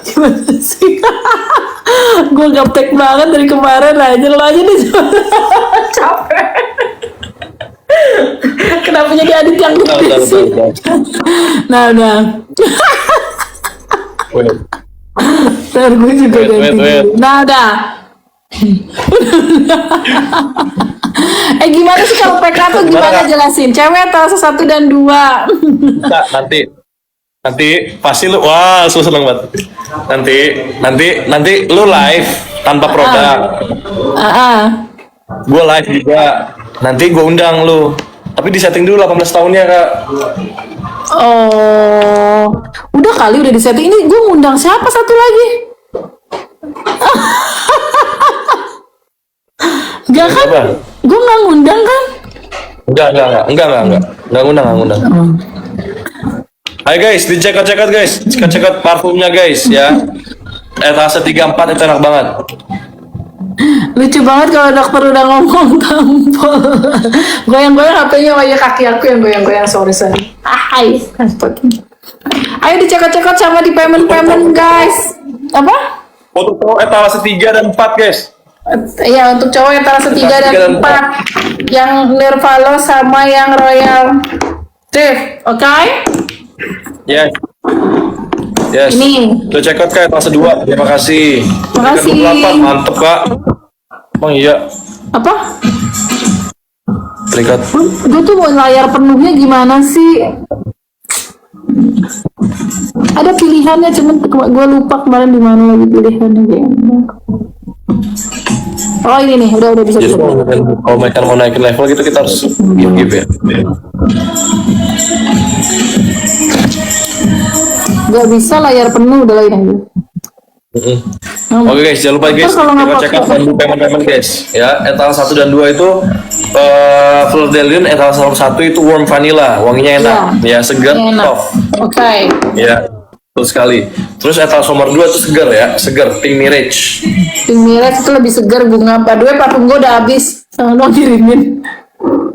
Gimana sih? Gue gaptek banget dari kemarin aja lo aja nih. Capek. Kenapa jadi Adit yang gede sih? Nah, udah. Ntar gue juga ganti. Nah, udah. Gimana sih kalau PK tuh gimana jelasin? Cewek atau satu dan dua? Nah, nanti pasti lu wah seneng banget. Nanti lu live tanpa produk. Gue live juga. Nanti gue undang lu. Tapi disetting dulu 18 tahunnya, Kak. Oh, udah kali udah disetting. Ini gue ngundang siapa satu lagi? Enggak kan? Gue nggak ngundang kan? Enggak ngundang. Hai guys, dicek guys. Cek parfumnya guys ya. Etase 34 itu enak banget. Lucu banget kalau dokter udah ngomong tampol. Goyang-goyang HP-nya wajah kaki aku yang goyang-goyang. Sorry. Hai. Ayo dicek sama di payment guys. Apa? Untuk cowok etalase 3 dan 4 guys. Iya, untuk cowok etalase 3 dan 4. Yang Nervalo sama yang Royal Drift, oke? Yes. Ini. Udah check out Kak, etalase 2. Terima kasih. Makasih. 28, mantep Kak. Emang iya. Apa? Peringkat. Gue tuh mau layar penuhnya gimana sih? Ada pilihannya, cuman gue lupa kemarin di mana lagi pilihannya kayaknya. Oh ini nih, udah bisa. Jadi kalau mereka mau naikin level gitu kita harus give ya. Gak bisa layar penuh udah lagi aja. Oke guys, jangan lupa guys, kita cek out payment guys ya. Etalase 1 dan 2 itu Flordelion, etalase 1 itu warm vanilla, wanginya enak ya, segar soft. Oke. Ya, betul sekali. Terus etalase nomor 2 itu segar pink mirage. Pink mirage itu lebih segar bunga. Padahal parfum gue udah habis, sama dong kirimin.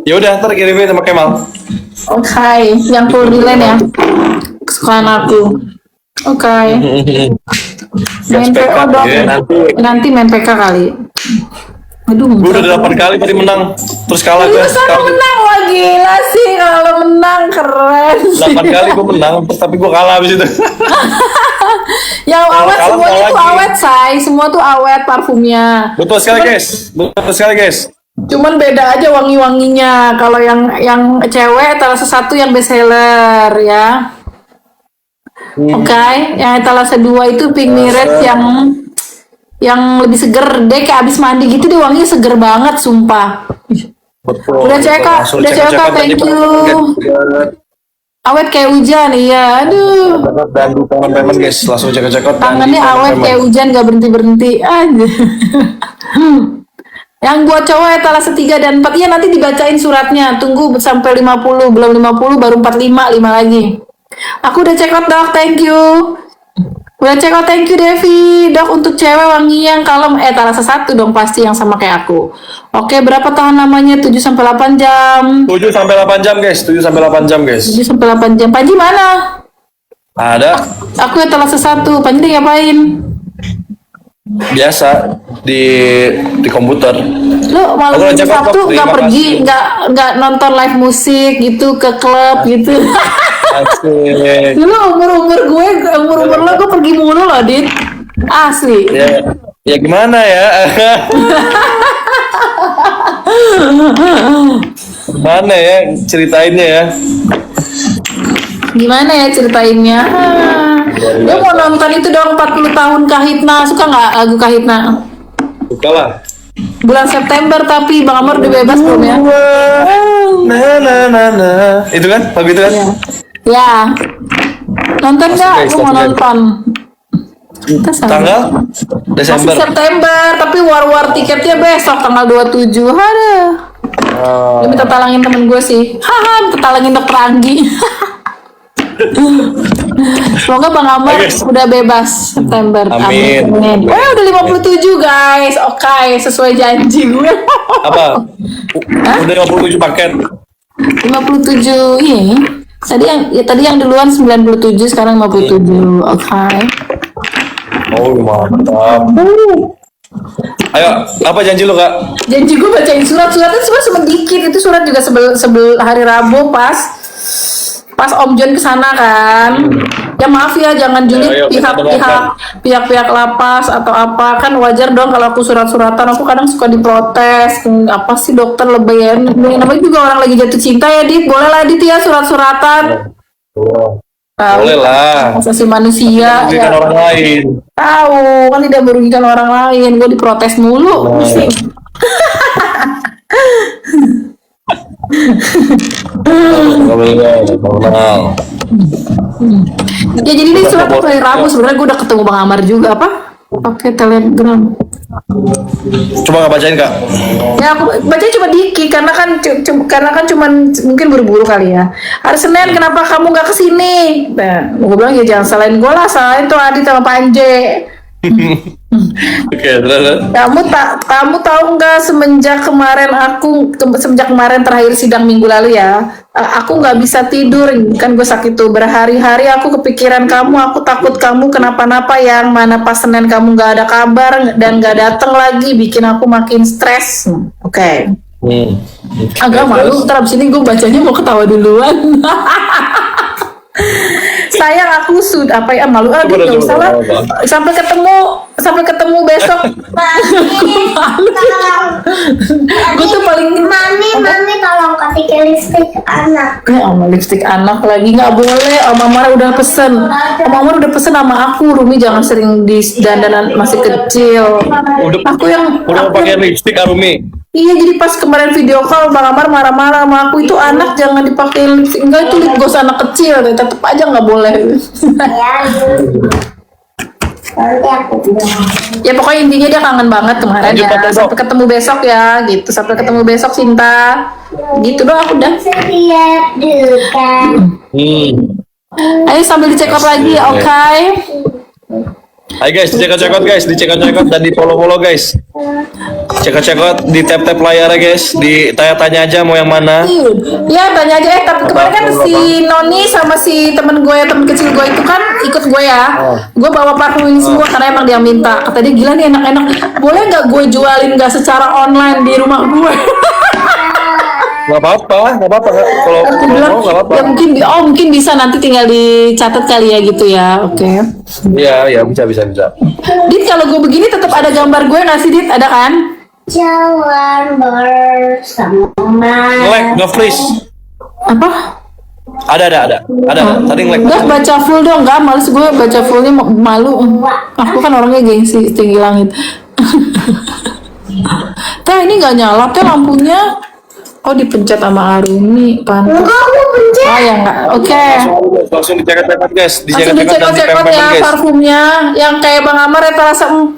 Ya udah, ntar kirimin sama Kemal. Oke, yang full Dylan ya. Kesukaan aku. Oke. Main PO dong. Nanti main PK kali. Aduh, gue udah 8 kali tadi menang, terus kalah gue. Selalu menang, wah gila sih kalau menang, keren sih. 8 kali gue menang, terus tapi gue kalah abis itu. Yang awet semuanya tuh awet, say. Semua tuh awet parfumnya. Betul sekali guys. Cuman beda aja wangi-wanginya. Kalau yang cewek etalase 1 yang best seller ya. Oke, yang etalase 2 itu pink mirage yang lebih seger deh, kayak abis mandi gitu deh, wanginya seger banget, sumpah. Betul. Udah cek Kak, thank you. Awet kayak hujan, iya, aduh. Dan payment guys, langsung cek out. Tangannya awet kayak hujan, gak berhenti aja. Yang buat cowok etalase 3 dan 4, iya nanti dibacain suratnya. Tunggu sampai 50, belum 50 baru 45, 5 lagi. Aku udah check out dok, thank you. Udah check out, thank you Devi. Dok untuk cewek wangi yang kalem, etalase 1 dong pasti yang sama kayak aku. Oke, berapa tahan lamanya? 7 sampai 8 jam. 7 sampai 8 jam guys, 7 sampai 8 jam guys. 7 sampai 8 jam. Panji mana? Ada. Aku etalase 1. Panji dia ngapain? Biasa di komputer. Lo malam Sabtu nggak pergi, nggak nonton live musik gitu ke klub gitu. Asik. Dulu umur lo gue pergi mulu loh, Dit. Asli. Ya gimana ya? Mana ya ceritainnya ya? Gimana ya ceritainnya? Gue mau nonton itu dong 40 tahun Kahitna. Suka nggak lagu Kahitna? Suka lah. Bulan September tapi Bang Amor udah bebas belum ya? Nah. Itu kan? Lagu itu kan? Ya. Nonton nggak? Gue mau nonton. Tanggal Desember. Masih September, tapi war tiketnya besok tanggal 27. Aduh. Dia minta talangin temen gue sih. Haha, minta talangin dokter Anggi. Semoga Bang Amar udah bebas September. Amin. Udah 57 guys. Oke, sesuai janji gue. Apa? Udah 57 paket. 57 ini Tadi yang duluan 97, sekarang 57. Oke. Oh, mantap. Ayo, apa janji lu, Kak? Janji gue bacain suratnya cuma dikit. Itu surat juga sebel hari Rabu pas Om John kesana kan. Ya maaf ya, jangan julid Ayo, pihak lapas atau apa, kan wajar dong kalau aku surat-suratan. Aku kadang suka diprotes. Apa sih dokter lebay ya? Namanya juga orang lagi jatuh cinta ya, Dit. Boleh lah, Dit, ya surat-suratan. Boleh lah. Asasi manusia Merugikan ya. orang lain. Tahu kan tidak merugikan orang lain. Gue diprotes mulu. Pusing. Normal. Ya jadi ini surat hari Rabu. Sebenarnya gue udah ketemu Bang Amar juga apa? Pakai Telegram. Coba nggak bacain, Kak? Ya aku baca cuma dikit karena kan cuman mungkin buru-buru kali ya. Hari Senin kenapa kamu nggak kesini? Nah, gue bilang ya jangan salahin gue lah, salahin tuh Adit sama Panje. Oke, terus. Kamu tahu nggak semenjak kemarin terakhir sidang minggu lalu ya, aku nggak bisa tidur kan, gue sakit tuh berhari-hari, aku kepikiran kamu, aku takut kamu kenapa-napa, yang mana pas Senin kamu nggak ada kabar dan nggak datang lagi, bikin aku makin stres. Oke. Agak malu, ntar abis ini gue bacanya mau ketawa duluan. Sayang, aku sudah apa ya, malu nggak usah lah. Sampai ketemu besok. Gue tuh paling Mami tolong kasih ke lipstick anak. sama lipstick anak lagi nggak boleh. Om Amar udah pesen. Om Amar udah pesen sama aku. Rumi jangan sering di dandanan masih kecil. Udah pakai lipstick, Arumi. Iya, jadi pas kemarin video call Bang Amar marah-marah sama aku, itu anak jangan dipakai lipstick. Enggak, itu lip gloss anak kecil, tetep aja nggak boleh. Ya, nanti aku bilang. Ya pokoknya intinya dia kangen banget kemarin Lanjut, ya. Pak, Sampai ketemu besok ya, gitu. Sampai ketemu besok, Cinta. Gitu doang aku udah. Setiap duka. Ayo sambil dicek up lagi, oke? Hai guys, dicek out guys, dan di follow guys. Cek out, di tap layarnya guys, ditanya-tanya aja mau yang mana. Ya tanya aja. Tapi kemarin kan si Noni sama si temen kecil gue itu kan ikut gue ya. Gue bawa parfum ini semua karena emang dia minta. Kata dia, gila nih enak-enak. Boleh nggak gue jualin nggak secara online di rumah gue? Nggak apa-apa kalau Aku bilang, nggak apa-apa. ya mungkin bisa, nanti tinggal dicatat kali ya gitu ya. Oke. Iya, bisa. Dit, kalau gue begini tetap ada gambar gue nggak sih, Dit? Ada kan? Jalan bersama. Nge-freeze. Apa? Ada. Tadi nge-lag. Enggak, baca full dong. Enggak, males gue baca fullnya, malu. Aku kan orangnya gengsi tinggi langit. Teh, ini nggak nyala teh lampunya. Oh, dipencet sama Arumi, pantas. Enggak, aku pencet. Oh ya nggak, oke. Langsung dicek guys, Langsung dicek-cek ya parfumnya, yang kayak Bang Amar etalase 4.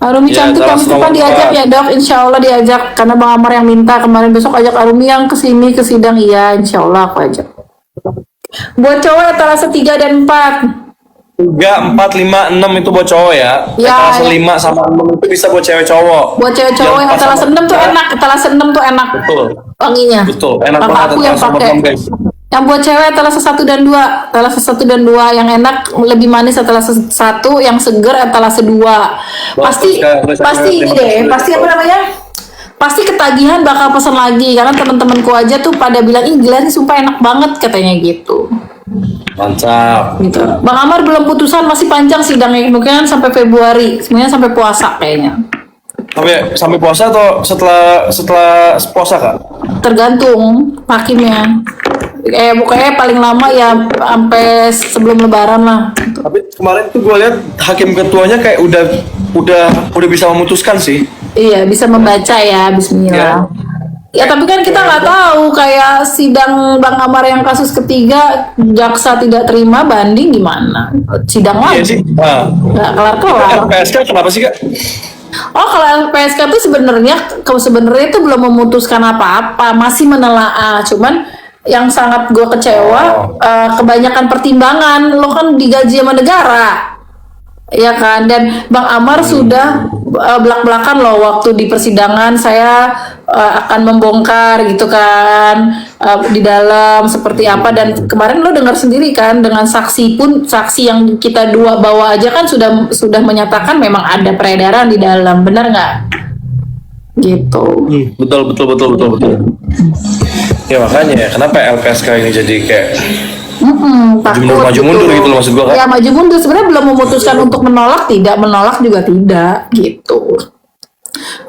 Arumi Ya, cantik, etalase tahun depan nomor diajak 4. ya dok, insya Allah diajak, karena Bang Amar yang minta kemarin. Besok ajak Arumi yang kesini ke sidang, iya insya Allah aku ajak. Buat cowok etalase 3 dan 4. 3, 4, 5, 6 itu buat cowok ya. Ya, Etalase ya. 5 sama 6 itu bisa buat cewek cowok. Buat cewek-cowok yang pas etalase sama 6 tuh kita. enak, etalase 6 tuh enak. Betul, Wanginya. enak Kakak banget aku yang etalase pakai. 6, guys. Yang buat cewek etalase 1 dan 2. Etalase 1 dan 2 yang enak, lebih manis etalase 1, yang seger etalase 2. Pasti ini deh, pasti apa namanya? Pasti ketagihan bakal pesan lagi, karena teman-temanku aja tuh pada bilang, ih gila nih sumpah enak banget katanya gitu. Mantap. Gitu. Bang Amar belum putusan, masih panjang sidangnya, mungkin sampai Februari, sebenarnya sampai puasa kayaknya. Sampai puasa atau setelah puasa, Kak? Tergantung hakimnya. Pokoknya paling lama ya sampai sebelum Lebaran lah. Tapi kemarin tuh gue lihat hakim ketuanya kayak udah bisa memutuskan sih. Iya, bisa membaca ya, Bismillah. Ya tapi kan kita nggak tahu, kayak sidang Bang Amar yang kasus ketiga, jaksa tidak terima banding gimana? Sidang Iya lagi. sih. Nah, Nggak kelar-kelar. LPSK kenapa sih, Kak? Oh, kalau LPSK itu sebenarnya itu belum memutuskan apa-apa, masih menelaah. Cuman yang sangat gue kecewa, kebanyakan pertimbangan. Lo kan digaji sama negara, ya kan? Dan Bang Amar sudah belak-belakan loh waktu di persidangan saya akan membongkar gitu kan di dalam seperti apa, dan kemarin lo dengar sendiri kan dengan saksi pun, saksi yang kita dua bawa aja kan sudah menyatakan memang ada peredaran di dalam, benar nggak? Gitu. Betul. Ya makanya kenapa LPSK ini jadi kayak maju mundur gitu loh, maksud gua kan? Ya maju mundur, sebenarnya belum memutuskan untuk menolak juga tidak gitu.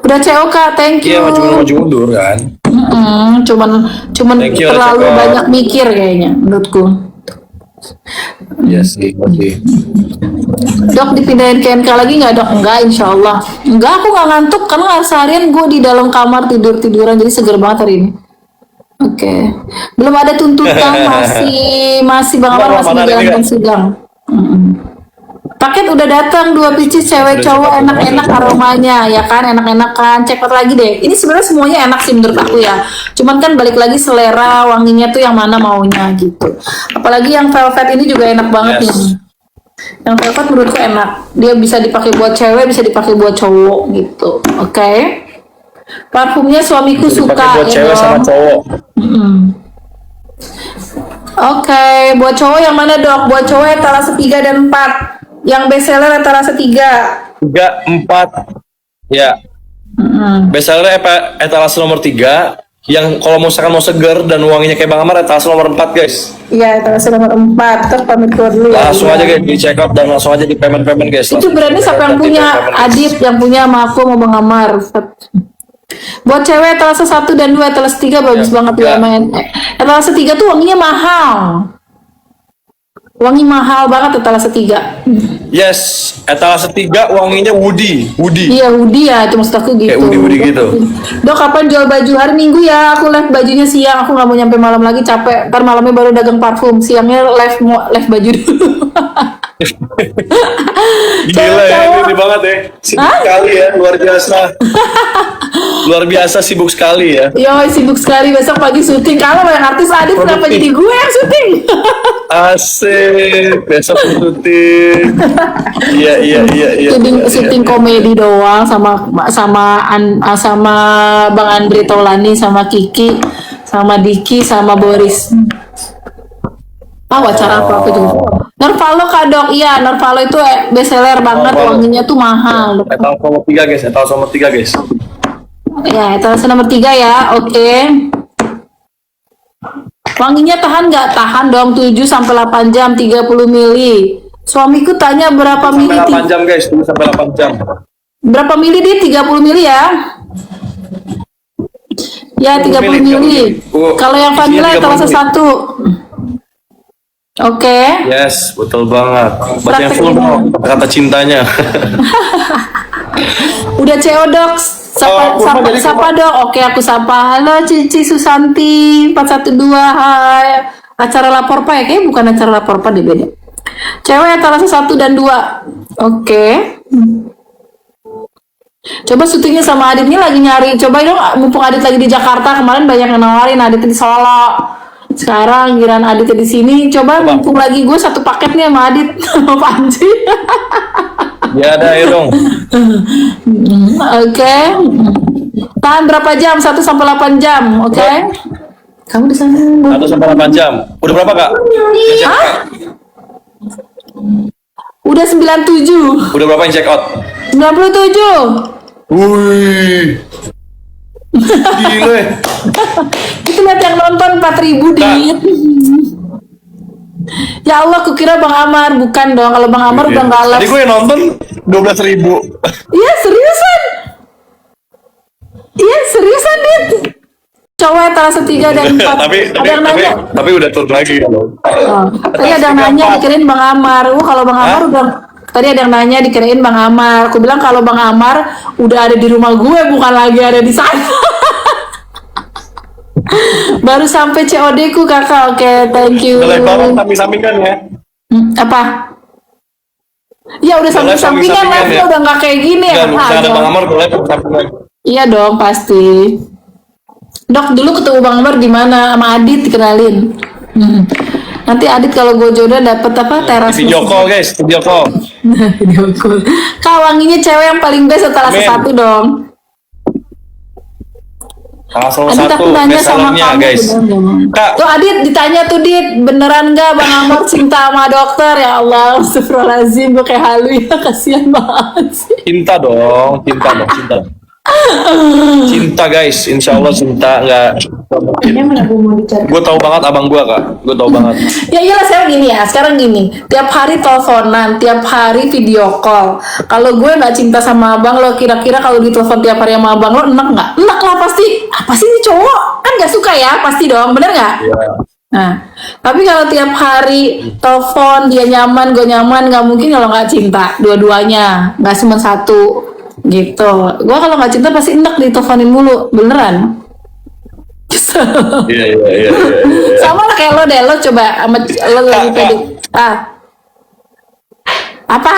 Udah CO Kak, thank you. Iya, maju mundur kan. Cuman Thank you, terlalu Ceko. banyak mikir kayaknya menurutku. Iya sih, oke. Dok, dipindahin ke NK lagi nggak dok? Enggak, insya Allah. Enggak, aku nggak ngantuk karena seharian gue di dalam kamar tiduran, jadi seger banget hari ini. Oke. Belum ada tuntutan, masih Bang Amar masih menjalankan sidang. Paket udah datang 2 pieces cewek cowok, enak-enak aromanya ya kan, enak-enak kan, cekot lagi deh. Ini sebenarnya semuanya enak sih menurut aku ya, cuman kan balik lagi selera wanginya tuh yang mana maunya gitu. Apalagi yang velvet ini juga enak banget nih. Yang velvet menurutku enak, dia bisa dipakai buat cewek, bisa dipakai buat cowok gitu. Oke. Parfumnya suamiku Dipakai suka buat cewek sama cowok. Oke, buat cowok yang mana dok? Buat cowok etalase 3 dan 4. Yang bestseller etalase 3. 3, 4. Ya. Bestseller etalase nomor 3. Yang kalau misalkan mau seger dan wanginya kayak Bang Amar, etalase nomor 4 guys. Iya, etalase nomor 4. Terus pamit keluar dulu ya. Langsung aja guys, di check out dan langsung aja di payment guys. Itu brandnya siapa yang punya? Adit yang punya sama aku sama Bang Amar. Buat cewek etalase 1 dan 2, etalase 3 bagus banget ya main. Etalase 3 tuh wanginya mahal. Wangi mahal banget etalase 3. Yes, etalase 3 wanginya woody. Iya, Woody ya, itu maksud aku gitu. Kayak Woody gitu. Dok, kapan jual baju? Hari Minggu ya, aku live bajunya siang, aku nggak mau nyampe malam lagi, capek. Ntar malamnya baru dagang parfum, siangnya live baju dulu. Gila ya, ini banget ya. Sibuk sekali ya, luar biasa sibuk sekali ya. Yo, sibuk sekali, besok pagi syuting. Kalau yang artis Adit, kenapa jadi gue yang syuting? Asik, besok syuting. Iya. Syuting komedi doang sama Bang Andre Taulani, sama Kiki, sama Diki, sama Boris. Acara apa aku juga. Nervalo Kak Dok, iya Nervalo itu bestseller banget, wanginya tuh mahal. Etalase nomor 3 guys. Ya, etalase nomor 3 ya, oke. Wanginya tahan nggak? Tahan dong, 7 sampai 8 jam, 30 mili. Suamiku tanya berapa mili? Sampai 8 jam guys, 7 sampai 8 jam. Berapa mili di 30 mili ya? Ya, 30 mili. Kalau yang vanilla etalase 1. Oke. Yes, betul banget. Baca yang full dong, kata cintanya. Udah CO Dok. Sapa Dok. Oke, aku sapa. Halo Cici Susanti 412. Hai. Acara lapor Pak ya? Kayaknya bukan acara lapor Pak deh, beda. Cewek etalase 1 dan 2. Oke. Coba syutingnya sama Adit, ini lagi nyari. Coba dong, mumpung Adit lagi di Jakarta, kemarin banyak yang nawarin Adit di Solo. Sekarang giran Adit di sini, coba mumpung lagi gue satu paket nih sama Adit sama Panji. Ya ada ya dong. Oke. Tahan berapa jam? 1 sampai 8 jam, oke? Kamu di sana. 1 sampai 8 jam. Udah berapa Kak? Hah? Udah 97. Udah berapa yang check out? 97. Wih. Gila. Itu lihat yang nonton 4.000 Dit. Ya Allah, kukira Bang Amar. Bukan dong, kalau Bang Amar udah nggak live. Tadi gue yang nonton 12.000. Iya seriusan. Dit. Cowok etalase 3 dan 4. Ada yang nanya. tapi udah turun lagi kalau. Tadi ada yang nanya dikirain Bang Amar. Kalau Bang Amar udah. Tadi ada yang nanya dikirain Bang Amar. Aku bilang kalau Bang Amar udah ada di rumah gue, bukan lagi ada di sana. Baru sampai COD ku Kakak. Oke, thank you. Lebaran samping-sampingan ya. Apa? Ya udah samping-sampingan lah, ya. udah nggak kayak gini ya. Enggak, ada Bang Amar boleh sampingan. Iya dong, pasti. Dok, dulu ketemu Bang Amar di mana? Sama Adit dikenalin. Nanti Adit kalau gue jodoh dapet apa teras Video call guys, video call. video call. Kak, wanginya cewek yang paling best setelah Amin. satu dong. Langsung Adit, aku satu nanya best sama sellernya kamu, guys. bener nggak? Kak, Tuh Adit ditanya tuh Dit, beneran nggak Bang Amor cinta sama dokter? Ya Allah, astagfirullahaladzim, gue kayak halu ya, kasihan banget sih. cinta dong, cinta dong, cinta. Cinta guys, insya Allah cinta nggak. Ini mana gue mau dicari? Gue tahu banget abang gue kak, gue tahu banget. Ya iyalah sekarang gini ya, sekarang gini, tiap hari teleponan, tiap hari video call. Kalau gue nggak cinta sama abang lo, kira-kira kalau ditelepon tiap hari sama abang lo, enak nggak? Enak lah pasti. Apa sih ini cowok? Kan nggak suka ya, pasti dong, bener nggak? Iya. Nah, tapi kalau tiap hari telepon dia nyaman, gue nyaman, nggak mungkin kalau nggak cinta dua-duanya, nggak cuma satu gitu. Gue kalau nggak cinta pasti enak diteleponin mulu, beneran. Iya. Sama lah kayak lo deh, lo coba sama lo lagi Kak. pede. Apa?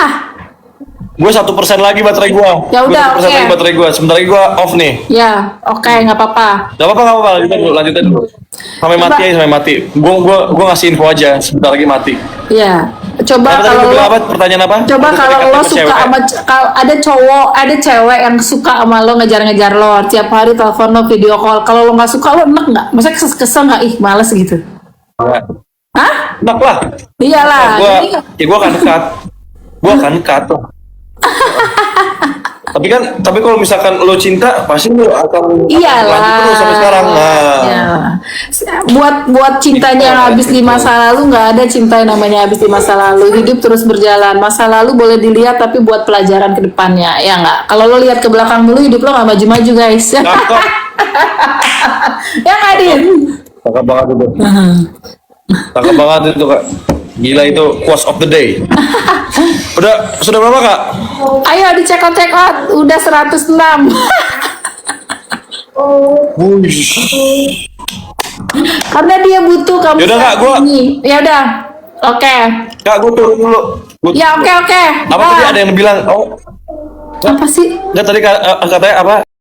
Gue 1% lagi baterai gue. Ya udah, Gue 1% oke. lagi baterai gue. Sebentar lagi gue off nih. Ya, oke, nggak apa-apa. Gak apa-apa, lanjutin dulu. Sampai mati aja, sampai mati. Gue ngasih info aja, sebentar lagi mati. Ya, coba Apa tadi kalau lu bilang lo, apa? Pertanyaan apa? coba Itu kalau tadi lo kata suka cewek. sama kalau ada cowok, ada cewek yang suka sama lo, ngejar-ngejar lo, tiap hari telepon lo, video call. Kalau lo nggak suka, lo enak nggak? Masa kesel nggak? Ih, males gitu. Ya. Hah? Enak lah. Iyalah. Gue akan cut. Gue akan cut. tapi kalau misalkan lo cinta, pasti lo akan Iyalah. lanjut terus sampai sekarang. Nah. Iyalah. Buat cintanya yang habis di masa lalu, nggak ada cinta yang namanya habis di masa lalu. Hidup terus berjalan. Masa lalu boleh dilihat tapi buat pelajaran ke depannya, ya nggak? Kalau lo lihat ke belakang dulu, hidup lo nggak maju-maju guys. Cakep. Ya nggak Din? Cakep banget itu. Cakep banget itu kak. Gila itu quotes of the day. Sudah berapa kak? Ayo dicekot-cekot, udah 106. Wush. Karena dia butuh kamu. Yaudah, Kak, gua- ini. Ya udah. Oke. Kak gue turun dulu. Ya oke. Apa tadi ada yang bilang? Oh, Apa sih? nggak tadi katanya apa?